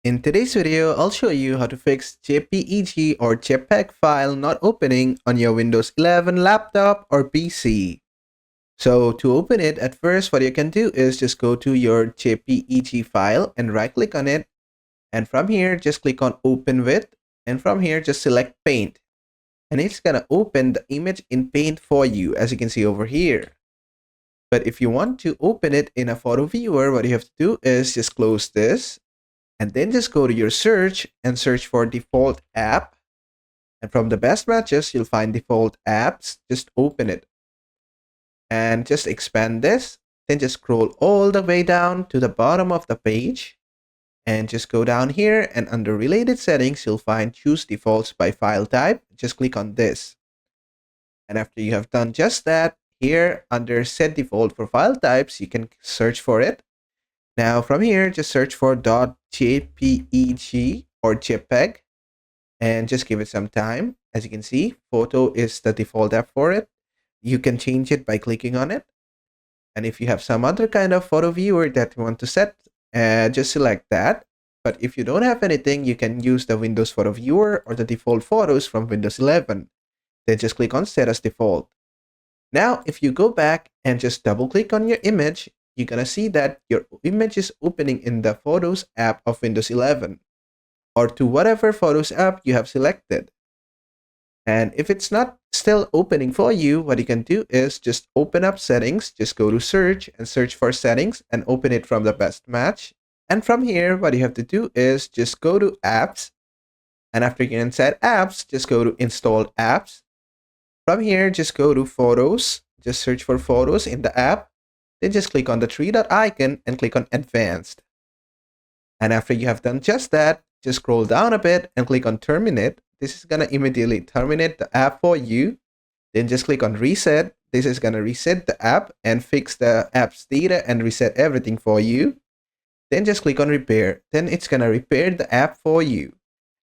In today's video, I'll show you how to fix JPEG or JPEG file not opening on your Windows 11 laptop or PC. So to open it, at first what you can do is just go to your JPEG file and right click on it. And from here, just click on Open With. And from here, just select Paint. And it's gonna open the image in Paint for you, as you can see over here. But if you want to open it in a photo viewer, what you have to do is just close this. And then just go to your search and search for default app. And from the best matches, you'll find default apps. Just open it. And just expand this. Then just scroll all the way down to the bottom of the page. And just go down here, and under related settings, you'll find choose defaults by file type. Just click on this. And after you have done just that, here under set default for file types, you can search for it. Now from here, just search for .jpeg or JPEG and just give it some time. As you can see, photo is the default app for it. You can change it by clicking on it. And if you have some other kind of photo viewer that you want to set, just select that. But if you don't have anything, you can use the Windows Photo Viewer or the default photos from Windows 11. Then just click on Set as Default. Now, if you go back and just double click on your image, you're gonna see that your image is opening in the Photos app of Windows 11 or to whatever Photos app you have selected. And if it's not still opening for you, what you can do is just open up Settings, just go to Search and search for Settings and open it from the best match. And from here, what you have to do is just go to Apps. And after you're inside Apps, just go to Install Apps. From here, just go to Photos, just search for Photos in the app. Then just click on the three dot icon and click on Advanced. And after you have done just that, just scroll down a bit and click on Terminate. This is going to immediately terminate the app for you. Then just click on Reset. This is going to reset the app and fix the app's data and reset everything for you. Then just click on Repair. Then it's going to repair the app for you.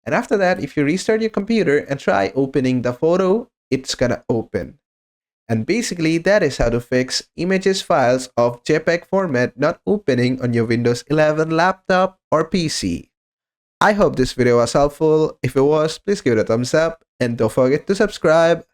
And after that, if you restart your computer and try opening the photo, it's going to open. And basically, that is how to fix images files of JPEG format not opening on your Windows 11 laptop or PC. I hope this video was helpful. If it was, please give it a thumbs up and don't forget to subscribe.